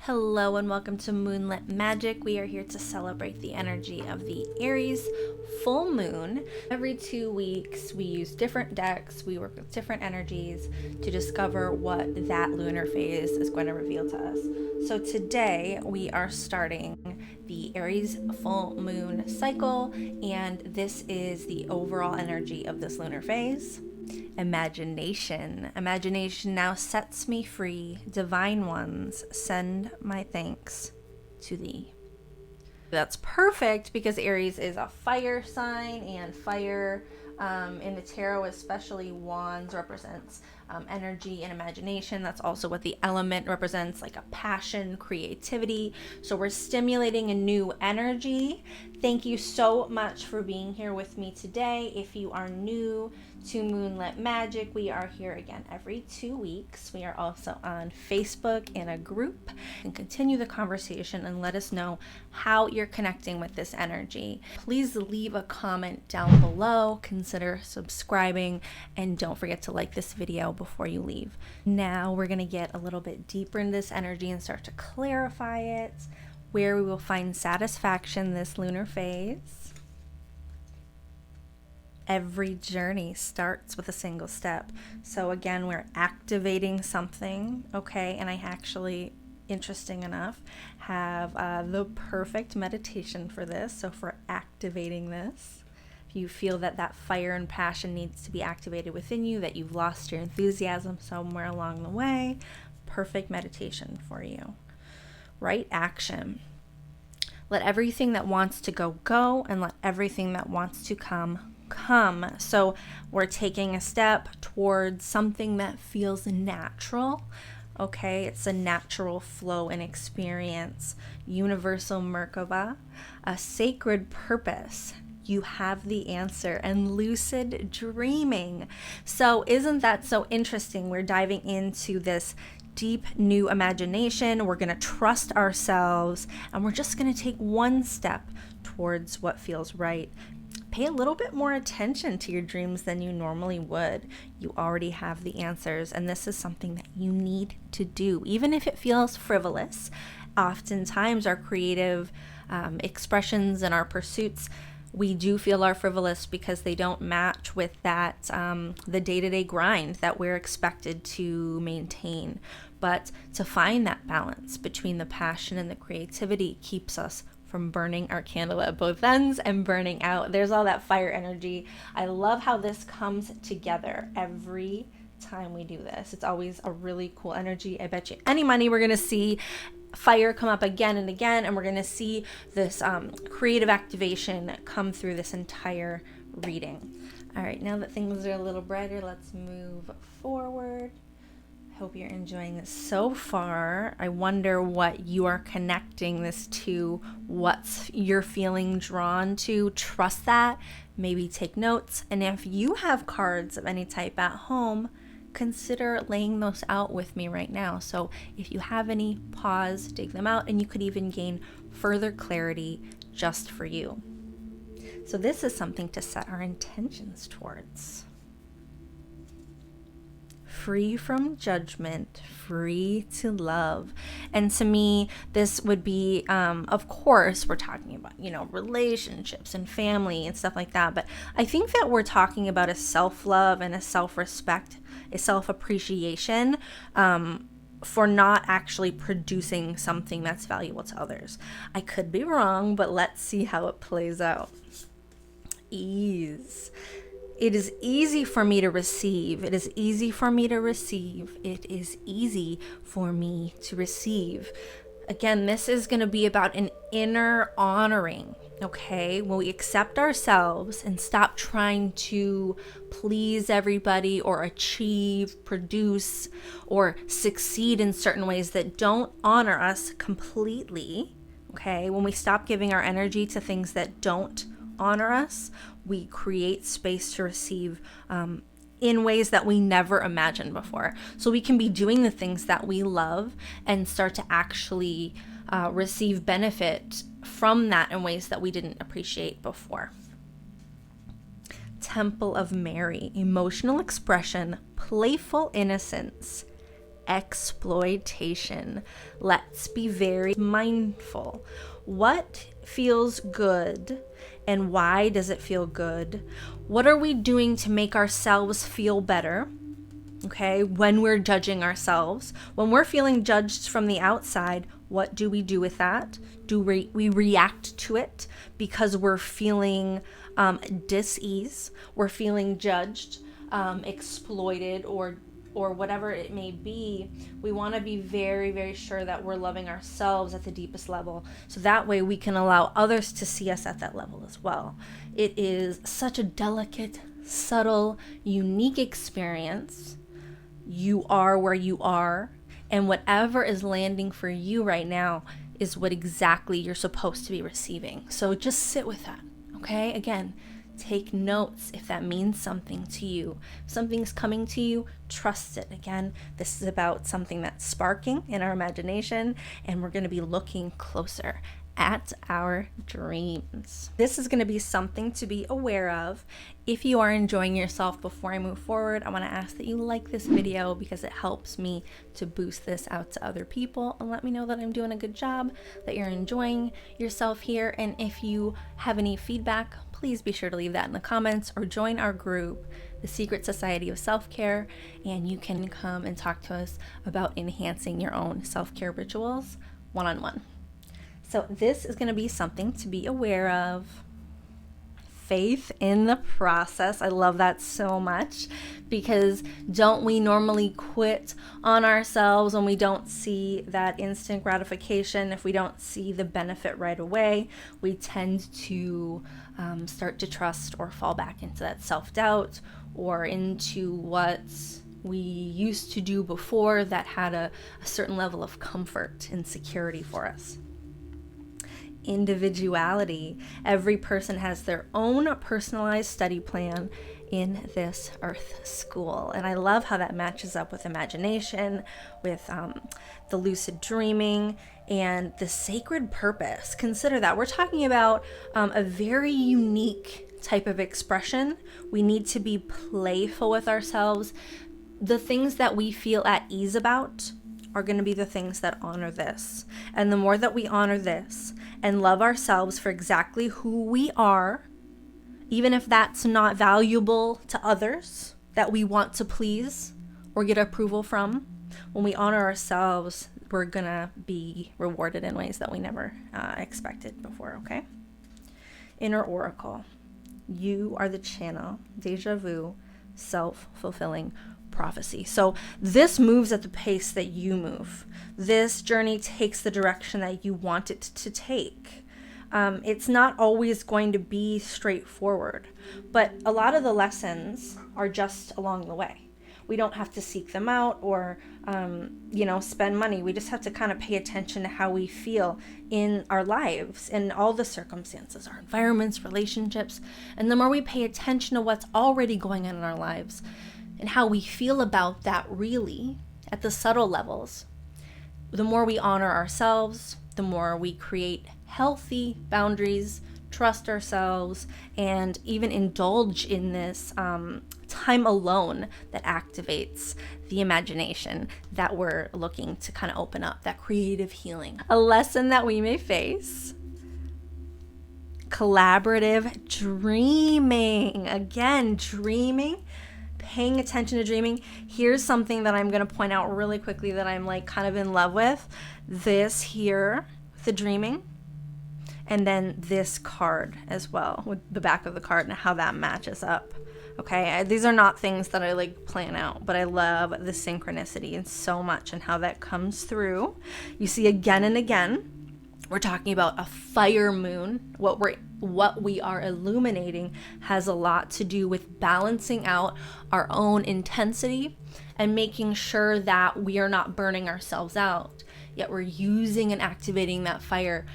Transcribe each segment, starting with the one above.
Hello and welcome to Moonlit Magic. We are here to celebrate the energy of the Aries full moon. Every 2 weeks, we use different decks. We work with different energies to discover what that lunar phase is going to reveal to us. So today we are starting the Aries full moon cycle, and this is the overall energy of this lunar phase. Imagination. Imagination now sets me free. Divine ones, send my thanks to thee. That's perfect because Aries is a fire sign, and fire in the tarot, especially wands, represents energy and imagination. That's also what the element represents, like a passion, creativity. So we're stimulating a new energy. Thank you so much for being here with me today. If you are new to Moonlit Magic, we are here again every 2 weeks. We are also on Facebook in a group, and continue the conversation and let us know how you're connecting with this energy. Please leave a comment down below, consider subscribing, and don't forget to like this video before you leave. Now we're going to get a little bit deeper in this energy and start to clarify it, where we will find satisfaction this lunar phase. Every journey starts with a single step. So again, we're activating something, okay? And I actually, interesting enough, have the perfect meditation for this. So for activating this, if you feel that that fire and passion needs to be activated within you, that you've lost your enthusiasm somewhere along the way, perfect meditation for you. Right action. Let everything that wants to go, go, and let everything that wants to come. So we're taking a step towards something that feels natural. Okay, it's a natural flow and experience. Universal Merkaba, a sacred purpose. You have the answer, and lucid dreaming. So isn't that so interesting? We're diving into this deep new imagination. We're going to trust ourselves, and we're just going to take one step towards what feels right. Pay a little bit more attention to your dreams than you normally would. You already have the answers, and this is something that you need to do, even if it feels frivolous. Oftentimes, our creative expressions and our pursuits, we do feel are frivolous because they don't match with that the day-to-day grind that we're expected to maintain. But to find that balance between the passion and the creativity keeps us from burning our candle at both ends and burning out. There's all that fire energy. I love how this comes together every time we do this. It's always a really cool energy. I bet you any money we're going to see fire come up again and again, and we're going to see this creative activation come through this entire reading. All right, now that things are a little brighter, let's move forward. Hope you're enjoying this so far. I wonder what you are connecting this to, what you're feeling drawn to. Trust that. Maybe take notes. And if you have cards of any type at home, consider laying those out with me right now. So if you have any, pause, dig them out, and you could even gain further clarity just for you. So this is something to set our intentions towards. Free from judgment, free to love. And to me, this would be, of course, we're talking about, relationships and family and stuff like that. But I think that we're talking about a self-love and a self-respect, a self-appreciation for not actually producing something that's valuable to others. I could be wrong, but let's see how it plays out. Ease. It is easy for me to receive. It is easy for me to receive. It is easy for me to receive. Again, this is going to be about an inner honoring, okay? When we accept ourselves and stop trying to please everybody or achieve, produce, or succeed in certain ways that don't honor us completely, okay? When we stop giving our energy to things that don't honor us, we create space to receive in ways that we never imagined before. So we can be doing the things that we love and start to actually receive benefit from that in ways that we didn't appreciate before. Temple of Mary, emotional expression, playful innocence, exploitation. Let's be very mindful. What feels good and why does it feel good? What are we doing to make ourselves feel better? Okay, when we're judging ourselves, when we're feeling judged from the outside, what do we do with that? Do we react to it because we're feeling dis-ease, we're feeling judged, exploited, or whatever it may be? We want to be very, very sure that we're loving ourselves at the deepest level, so that way we can allow others to see us at that level as well. It is such a delicate, subtle, unique experience. You are where you are, and whatever is landing for you right now is what exactly you're supposed to be receiving. So just sit with that, okay? Again, take notes if that means something to you. If something's coming to you, trust it. Again, this is about something that's sparking in our imagination, and we're going to be looking closer at our dreams. This is going to be something to be aware of. If you are enjoying yourself, before I move forward, I want to ask that you like this video because it helps me to boost this out to other people and let me know that I'm doing a good job, that you're enjoying yourself here. And if you have any feedback, please be sure to leave that in the comments or join our group, the Secret Society of Self-Care, and you can come and talk to us about enhancing your own self-care rituals one-on-one. So this is going to be something to be aware of. Faith in the process. I love that so much, because don't we normally quit on ourselves when we don't see that instant gratification? If we don't see the benefit right away, we tend to start to trust or fall back into that self-doubt or into what we used to do before that had a certain level of comfort and security for us. Individuality. Every person has their own personalized study plan in this Earth school, and I love how that matches up with imagination, with the lucid dreaming, and the sacred purpose. Consider that we're talking about a very unique type of expression. We need to be playful with ourselves. The things that we feel at ease about are going to be the things that honor this. And the more that we honor this and love ourselves for exactly who we are, even if that's not valuable to others that we want to please or get approval from, when we honor ourselves, we're going to be rewarded in ways that we never expected before, okay? Inner Oracle. You are the channel, deja vu, self-fulfilling prophecy. So this moves at the pace that you move. This journey takes the direction that you want it to take. It's not always going to be straightforward, but a lot of the lessons are just along the way. We don't have to seek them out or, spend money. We just have to kind of pay attention to how we feel in our lives, in all the circumstances, our environments, relationships. And the more we pay attention to what's already going on in our lives, and how we feel about that really at the subtle levels, the more we honor ourselves, the more we create healthy boundaries, trust ourselves, and even indulge in this time alone that activates the imagination that we're looking to kind of open up, that creative healing. A lesson that we may face: collaborative dreaming. Again, dreaming, paying attention to dreaming. Here's something that I'm going to point out really quickly that I'm like kind of in love with. This here, the dreaming, and then this card as well, with the back of the card and how that matches up. Okay, these are not things that I like plan out, but I love the synchronicity and so much and how that comes through. You see again and again, we're talking about a fire moon. What we are illuminating has a lot to do with balancing out our own intensity and making sure that we are not burning ourselves out, yet we're using and activating that fire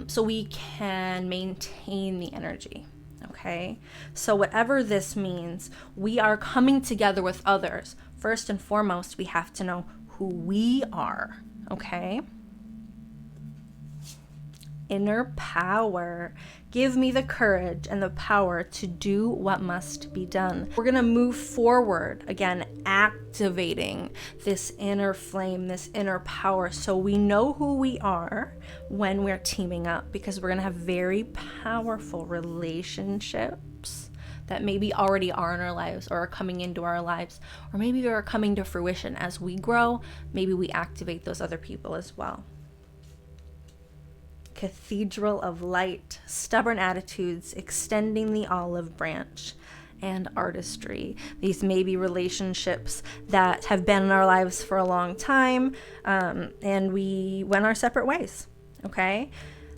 so we can maintain the energy. Okay, so whatever this means, we are coming together with others. First and foremost, we have to know who we are. Okay. Inner power. Give me the courage and the power to do what must be done. We're going to move forward again activating this inner flame, this inner power, so we know who we are when we're teaming up, because we're going to have very powerful relationships that maybe already are in our lives or are coming into our lives, or maybe are coming to fruition as we grow. Maybe we activate those other people as well. Cathedral of light, stubborn attitudes, extending the olive branch, and artistry. These may be relationships that have been in our lives for a long time, and we went our separate ways, okay?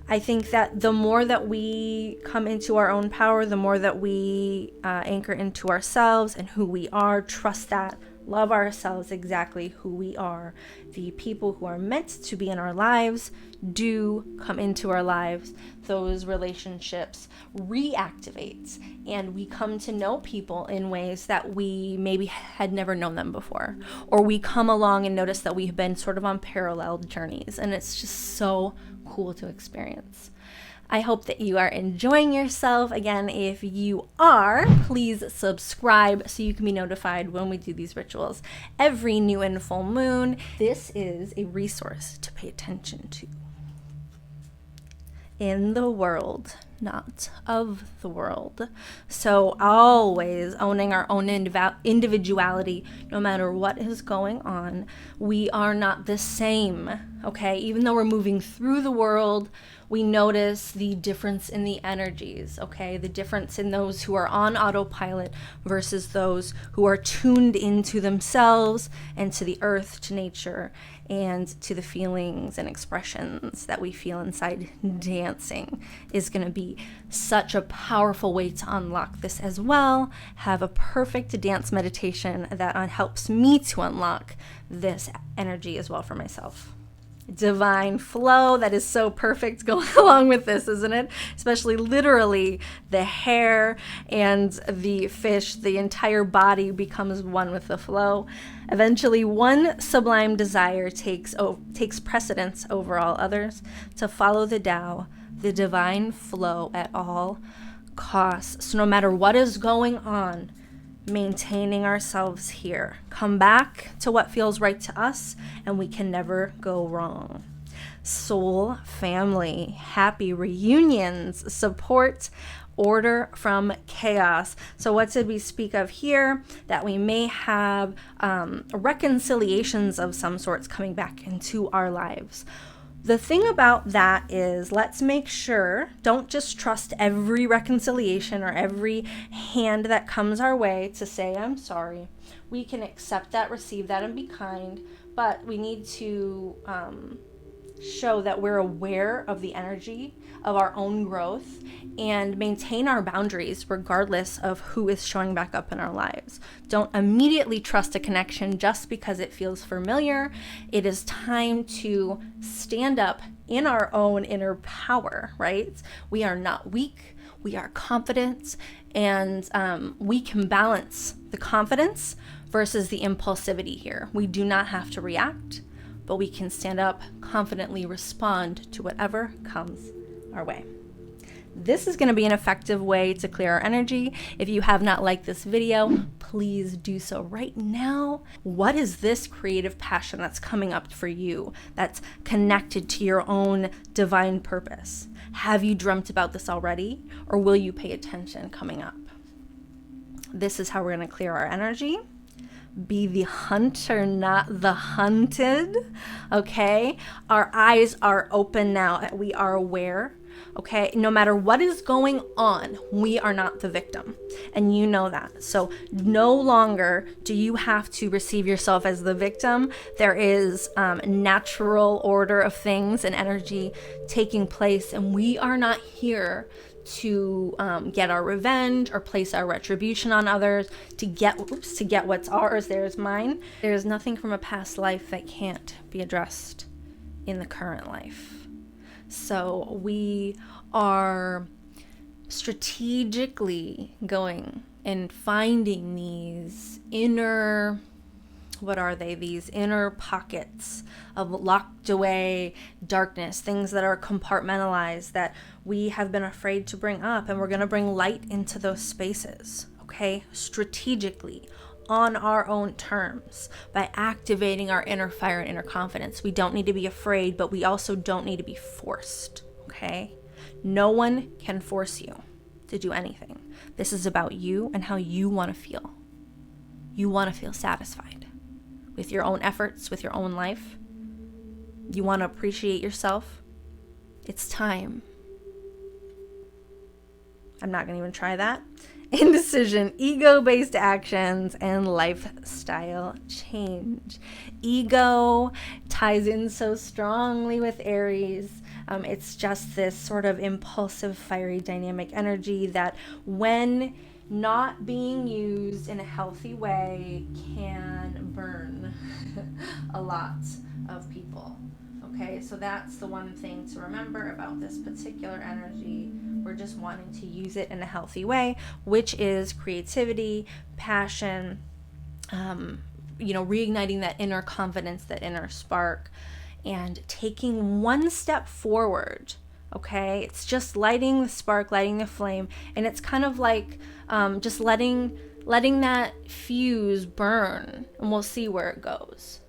I think that the more that we come into our own power, the more that we anchor into ourselves and who we are, trust that, love ourselves exactly who we are, the people who are meant to be in our lives do come into our lives. Those relationships reactivate, and we come to know people in ways that we maybe had never known them before, or we come along and notice that we've been sort of on parallel journeys, and it's just so cool to experience. I hope that you are enjoying yourself. Again, if you are, please subscribe so you can be notified when we do these rituals every new and full moon. This is a resource to pay attention to. In the world, not of the world. So always owning our own individuality, no matter what is going on. We are not the same, okay? Even though we're moving through the world, we notice the difference in the energies, okay? The difference in those who are on autopilot versus those who are tuned into themselves and to the earth, to nature, and to the feelings and expressions that we feel inside. Dancing is going to be such a powerful way to unlock this as well. Have a perfect dance meditation that helps me to unlock this energy as well for myself. Divine flow, that is so perfect going along with this, isn't it? Especially literally the hair and the fish, the entire body becomes one with the flow. Eventually, one sublime desire takes precedence over all others, to follow the Tao, the divine flow at all costs. So no matter what is going on, maintaining ourselves here. Come back to what feels right to us, and we can never go wrong. Soul family, happy reunions, support, order from chaos. So what did we speak of here? That we may have reconciliations of some sorts coming back into our lives. The thing about that is, let's make sure, don't just trust every reconciliation or every hand that comes our way to say, I'm sorry. We can accept that, receive that, and be kind, but we need to show that we're aware of the energy of our own growth and maintain our boundaries regardless of who is showing back up in our lives. Don't immediately trust a connection just because it feels familiar. It is time to stand up in our own inner power, right? We are not weak. We are confident, and we can balance the confidence versus the impulsivity here. We do not have to react, but we can stand up, confidently respond to whatever comes our way. This is going to be an effective way to clear our energy. If you have not liked this video, please do so right now. What is this creative passion that's coming up for you that's connected to your own divine purpose? Have you dreamt about this already, or will you pay attention coming up? This is how we're going to clear our energy. Be the hunter, not the hunted, okay? Our eyes are open now. We are aware, okay? No matter what is going on, we are not the victim, and you know that. So no longer do you have to receive yourself as the victim. There is natural order of things and energy taking place, and we are not here to get our revenge or place our retribution on others, to get what's ours. There's mine. There's nothing from a past life that can't be addressed in the current life. So we are strategically going and finding these inner, these inner pockets of locked away darkness, things that are compartmentalized that we have been afraid to bring up, and we're going to bring light into those spaces, okay? Strategically, on our own terms by activating our inner fire and inner confidence. We don't need to be afraid, but we also don't need to be forced, okay? No one can force you to do anything. This is about you and how you want to feel. You want to feel satisfied with your own efforts, with your own life. You want to appreciate yourself. It's time. I'm not going to even try that. Indecision, ego-based actions, and lifestyle change. Ego ties in so strongly with Aries. It's just this sort of impulsive, fiery, dynamic energy that, when not being used in a healthy way, can burn a lot of people. Okay, so that's the one thing to remember about this particular energy. We're just wanting to use it in a healthy way, which is creativity, passion, reigniting that inner confidence, that inner spark, and taking one step forward. Okay, it's just lighting the spark, lighting the flame, and it's kind of like just letting that fuse burn, and we'll see where it goes.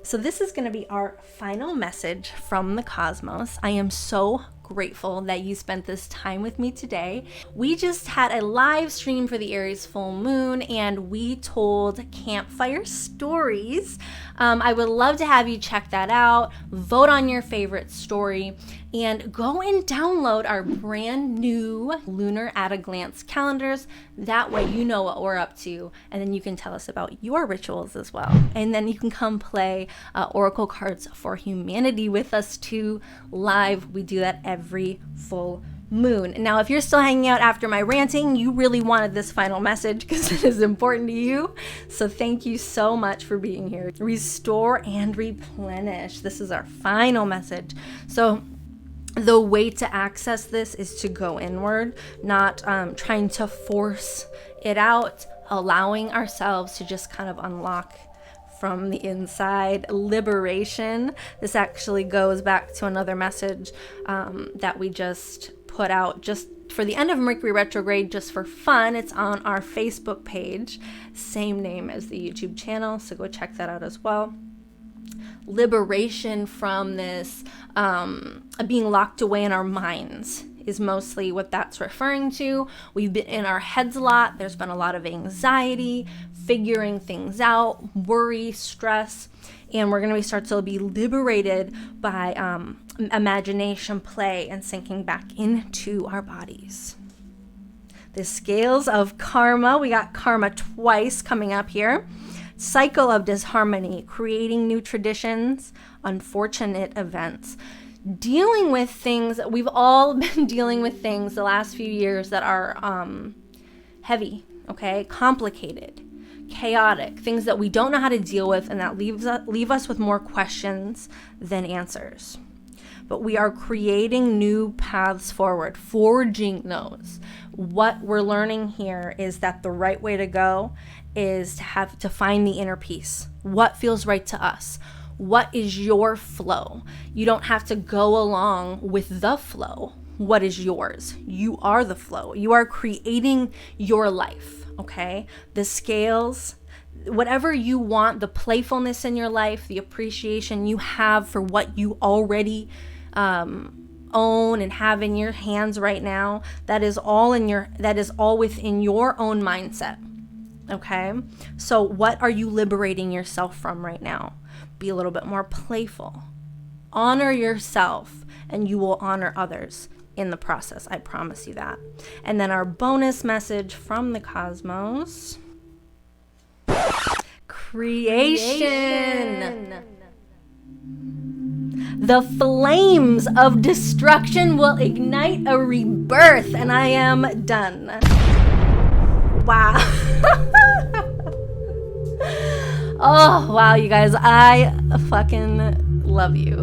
So this is going to be our final message from the cosmos. I am so grateful that you spent this time with me today. We just had a live stream for the Aries full moon, and we told campfire stories. I would love to have you check that out, vote on your favorite story, and go and download our brand new Lunar at a Glance calendars. That way you know what we're up to, and then you can tell us about your rituals as well. And then you can come play Oracle Cards for Humanity with us too, live. We do that every full moon. Now, if you're still hanging out after my ranting, you really wanted this final message because it is important to you. So thank you so much for being here. Restore and replenish. This is our final message. So the way to access this is to go inward, not trying to force it out, allowing ourselves to just kind of unlock from the inside. Liberation. This actually goes back to another message that we just put out just for the end of Mercury retrograde, just for fun. It's on our Facebook page, same name as the YouTube channel, so go check that out as well. Liberation from this being locked away in our minds is mostly what that's referring to. We've been in our heads a lot. There's been a lot of anxiety, figuring things out, worry, stress, and we're going to start to be liberated by imagination, play, and sinking back into our bodies. The scales of karma. We got karma twice coming up here. Cycle of disharmony, creating new traditions, unfortunate events. Dealing with things, we've all been dealing with things the last few years that are heavy, okay, complicated, chaotic, things that we don't know how to deal with, and that leave us with more questions than answers. But we are creating new paths forward, forging those. What we're learning here is that the right way to go is to find the inner peace. What feels right to us? What is your flow? You don't have to go along with the flow. What is yours? You are the flow. You are creating your life, okay? The scales, whatever you want, the playfulness in your life, the appreciation you have for what you already own and have in your hands right now, that is all within your own mindset. Okay? So what are you liberating yourself from right now? Be a little bit more playful. Honor yourself, and you will honor others in the process. I promise you that. And then our bonus message from the cosmos. Creation. The flames of destruction will ignite a rebirth, and I am done. Wow. Oh, wow, you guys. I fucking love you.